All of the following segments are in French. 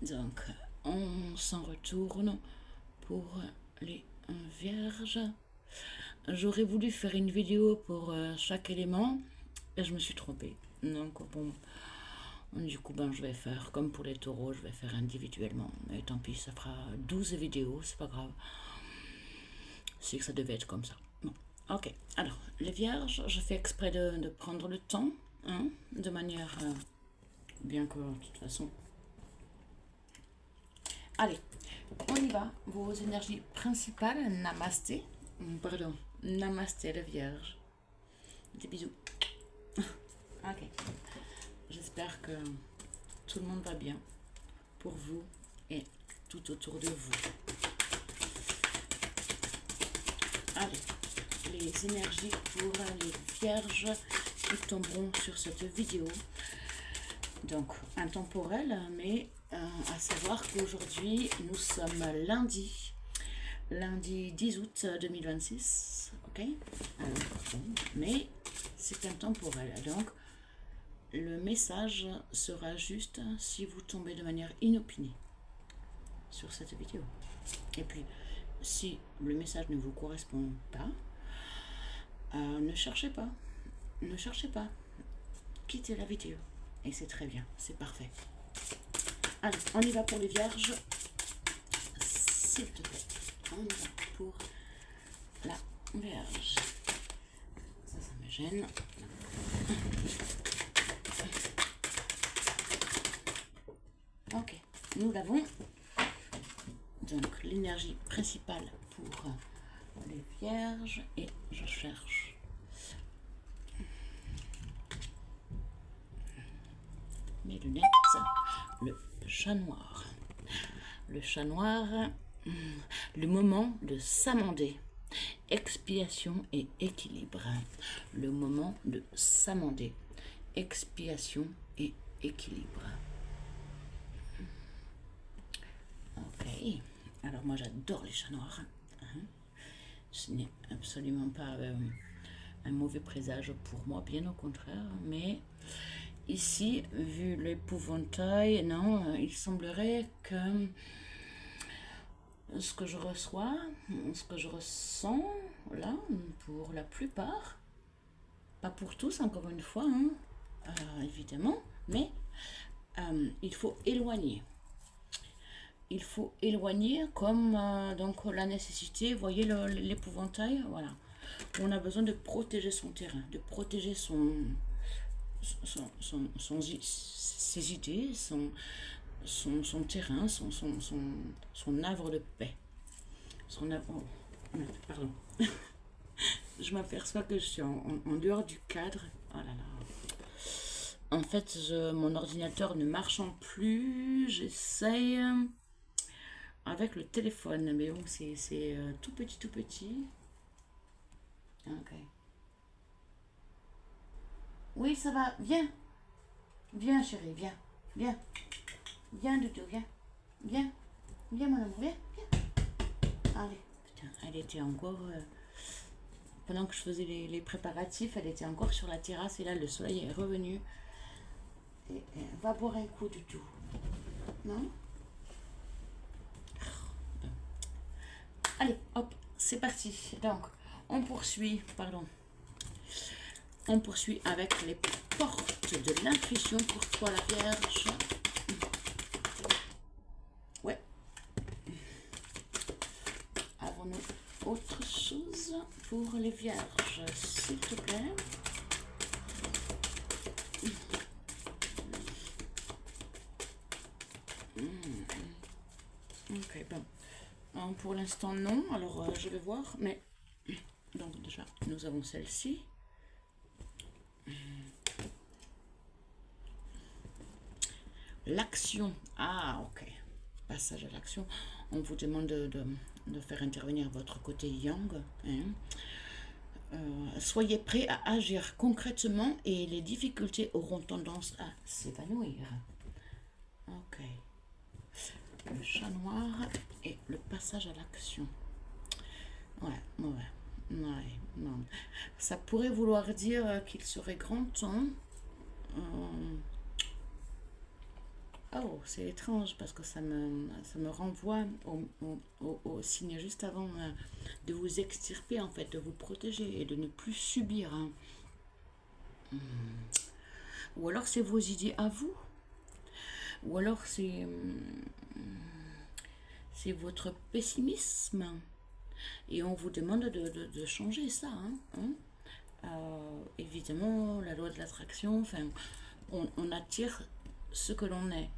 Donc, on s'en retourne pour les vierges. J'aurais voulu faire une vidéo pour chaque élément et je me suis trompée. Donc, bon, du coup, je vais faire comme pour les taureaux, je vais faire individuellement. Mais tant pis, ça fera 12 vidéos, c'est pas grave. C'est que ça devait être comme ça. Bon, ok. Alors, les vierges, je fais exprès de prendre le temps, hein, de manière... bien que, de toute façon... Allez, on y va. Vos énergies principales, namasté. Pardon, namasté les vierges. Des bisous. Ok. J'espère que tout le monde va bien pour vous et tout autour de vous. Allez, les énergies pour les vierges qui tomberont sur cette vidéo. Donc, intemporel, mais à savoir qu'aujourd'hui, nous sommes lundi 10 août 2026, ok? Alors, mais c'est intemporel, donc le message sera juste si vous tombez de manière inopinée sur cette vidéo. Et puis, si le message ne vous correspond pas, ne cherchez pas. Ne cherchez pas. Quittez la vidéo. Et c'est très bien, c'est parfait. Allez, on y va pour les vierges. S'il te plaît, on y va pour la vierge. Ça me gêne. Ok, nous l'avons. Donc, l'énergie principale pour les vierges. Et je cherche mes lunettes. Le chat noir. Le chat noir, le moment de s'amender. Expiation et équilibre. Le moment de s'amender. Expiation et équilibre. Ok. Alors moi j'adore les chats noirs. Ce n'est absolument pas un mauvais présage pour moi, bien au contraire. Mais ici, vu l'épouvantail, non, il semblerait que ce que je reçois, ce que je ressens, là, pour la plupart, pas pour tous, encore une fois, évidemment, mais il faut éloigner. Il faut éloigner comme donc la nécessité, vous voyez l'épouvantail, voilà. On a besoin de protéger son terrain, de protéger ses idées, son terrain, son havre de paix. Son havre, pardon. Je m'aperçois que je suis en dehors du cadre. Oh là là. En fait, mon ordinateur ne marchant plus, j'essaye avec le téléphone. Mais bon, c'est tout petit, tout petit. Ok. Oui, ça va. Viens. Viens, chérie, viens. Viens. Viens, Doudou, viens. Viens. Viens, mon amour, viens. Viens. Allez. Putain, elle était encore... pendant que je faisais les préparatifs, elle était encore sur la terrasse. Et là, le soleil est revenu. Et va boire un coup, Doudou. Non? Bon. Allez, hop, c'est parti. Donc, on poursuit, on poursuit avec les portes de l'intuition pour toi, la Vierge. Ouais. Avons-nous autre chose pour les Vierges, s'il te plaît? Ok, bon. Pour l'instant, non. Alors, je vais voir, mais... Donc, déjà, nous avons celle-ci. L'action. Ah, ok. Passage à l'action. On vous demande de faire intervenir votre côté yang. Soyez prêts à agir concrètement et les difficultés auront tendance à s'évanouir. Ok. Le chat noir et le passage à l'action. Ouais. Non. Ça pourrait vouloir dire qu'il serait grand temps Oh, c'est étrange parce que ça me renvoie au signe juste avant de vous extirper, en fait, de vous protéger et de ne plus subir, hein. Ou alors c'est vos idées à vous, ou alors c'est votre pessimisme. Et on vous demande de changer ça, hein. Évidemment, la loi de l'attraction, enfin, on attire ce que l'on est.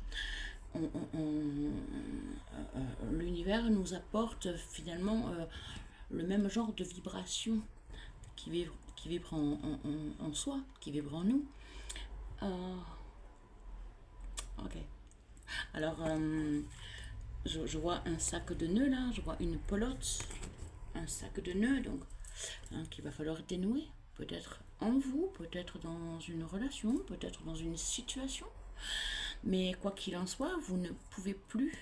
L'univers nous apporte finalement le même genre de vibration qui vibre en soi, qui vibre en nous. Ok. Alors, je vois un sac de nœuds là, je vois une pelote, un sac de nœuds, donc qu'il va falloir dénouer. Peut-être en vous, peut-être dans une relation, peut-être dans une situation. Mais quoi qu'il en soit, vous ne pouvez plus.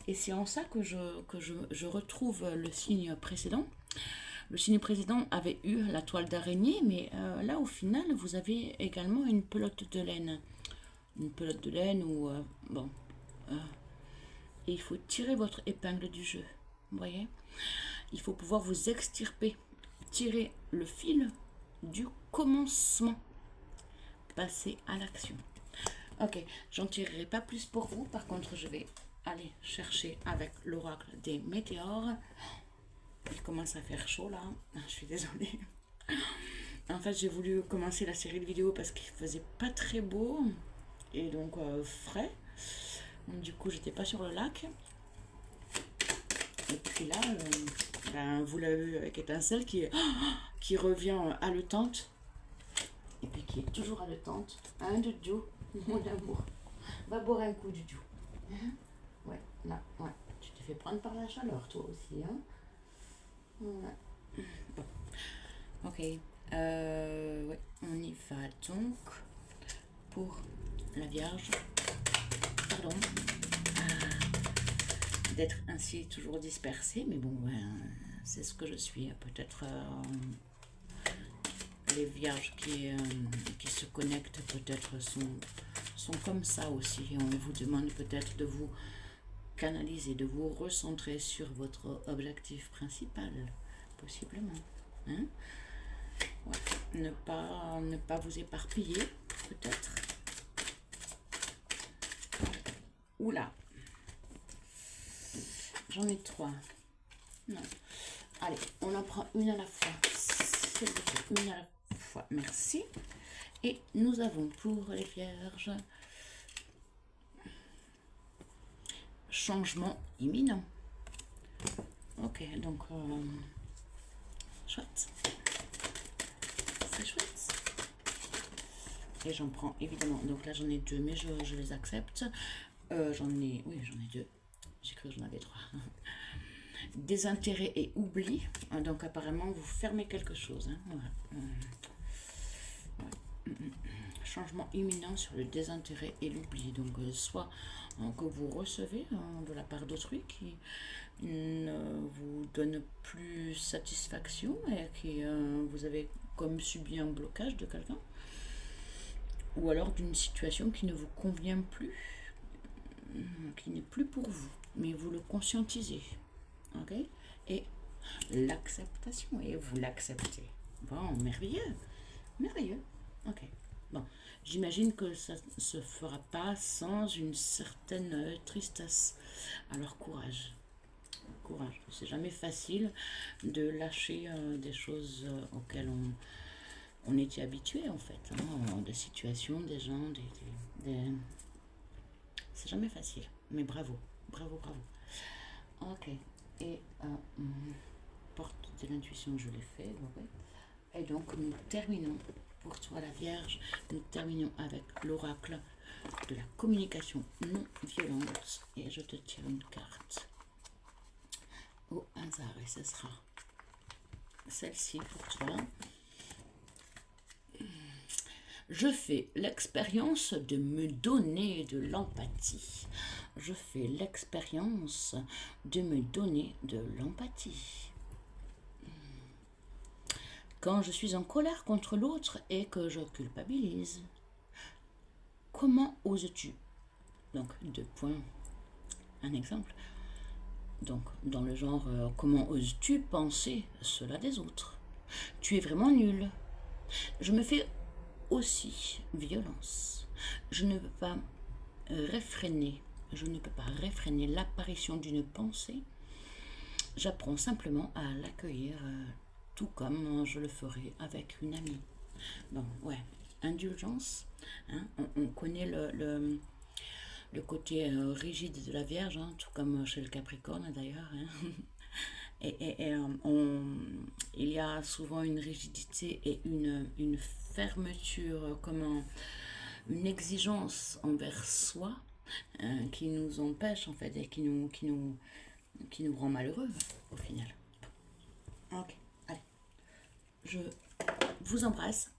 Et c'est en ça que je retrouve le signe précédent. Le signe précédent avait eu la toile d'araignée, mais là, au final, vous avez également une pelote de laine. Une pelote de laine ou... bon. Et il faut tirer votre épingle du jeu. Vous voyez? Il faut pouvoir vous extirper. Tirer le fil du commencement. Passer à l'action. Ok, j'en tirerai pas plus pour vous. Par contre, je vais aller chercher avec l'oracle des météores. Il commence à faire chaud là. Je suis désolée. En fait, j'ai voulu commencer la série de vidéos parce qu'il faisait pas très beau et donc frais. Donc, du coup, j'étais pas sur le lac. Et puis là, vous l'avez vu avec Étincelle qui revient haletante. Et puis qui est toujours haletante. Hein, Doudou, mon amour. Va boire un coup, Doudou. Ouais, là, ouais. Tu te fais prendre par la chaleur, toi aussi, hein. Ouais. Bon. Ok. Ouais, on y va donc pour la Vierge. Pardon. D'être ainsi toujours dispersée, mais bon, c'est ce que je suis. Peut-être les Vierges qui se connectent peut-être sont comme ça aussi. Et on vous demande peut-être de vous canaliser, de vous recentrer sur votre objectif principal, possiblement. Hein? Ouais. Ne pas vous éparpiller, peut-être. Oula. J'en ai 3. Non. Allez, on en prend une à la fois. S'il vous plaît, une à la fois. Merci. Et nous avons pour les Vierges changement imminent. Ok, donc chouette. C'est chouette. Et j'en prends évidemment. Donc là j'en ai 2, mais je les accepte. J'en ai 2. J'ai cru que j'en avais 3. Désintérêt et oubli. Donc apparemment vous fermez quelque chose. Hein. Ouais. Changement imminent sur le désintérêt et l'oubli. Donc soit que vous recevez de la part d'autrui qui ne vous donne plus satisfaction et qui vous avez comme subi un blocage de quelqu'un, ou alors d'une situation qui ne vous convient plus, qui n'est plus pour vous, mais vous le conscientisez. Ok? Et l'acceptation, et vous l'acceptez. Bon, merveilleux. Merveilleux. Ok. Bon, j'imagine que ça ne se fera pas sans une certaine tristesse. Alors courage. Courage. C'est jamais facile de lâcher des choses auxquelles on était habitué en fait. Hein, des situations, des gens, c'est jamais facile. Mais bravo. Bravo, bravo. Ok. Et porte de l'intuition, je l'ai fait. Ouais. Et donc nous terminons. Pour toi la Vierge, nous terminons avec l'oracle de la communication non violente. Et je te tire une carte au hasard et ce sera celle-ci pour toi. Je fais l'expérience de me donner de l'empathie. Je fais l'expérience de me donner de l'empathie. Quand je suis en colère contre l'autre et que je culpabilise, comment oses-tu Donc, 2 points. Un exemple. Donc, dans le genre, comment oses-tu penser cela des autres? Tu es vraiment nul. Je me fais aussi violence. Je ne peux pas réfréner. Je ne peux pas réfréner l'apparition d'une pensée. J'apprends simplement à l'accueillir tout comme je le ferais avec une amie. Bon, ouais, indulgence. Hein, on connaît le côté rigide de la Vierge, hein, tout comme chez le Capricorne d'ailleurs. Hein. Il y a souvent une rigidité et une fermeture, comment, une exigence envers soi qui nous empêche en fait et qui nous rend malheureux au final. Ok, allez, je vous embrasse.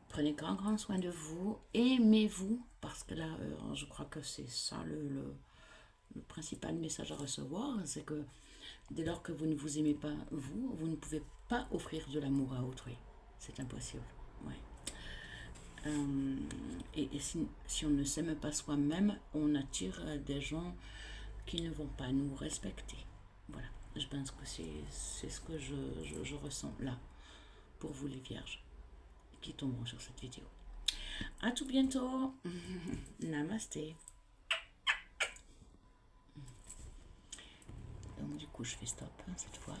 Prenez grand soin de vous, aimez-vous, parce que là, je crois que c'est ça le principal message à recevoir, c'est que dès lors que vous ne vous aimez pas vous ne pouvez pas offrir de l'amour à autrui. C'est impossible. Ouais. Et si on ne s'aime pas soi-même, on attire des gens qui ne vont pas nous respecter. Voilà, je pense que c'est ce que je ressens là, pour vous les vierges qui tomberont sur cette vidéo. À tout bientôt. Namasté. Donc du coup je fais stop cette fois.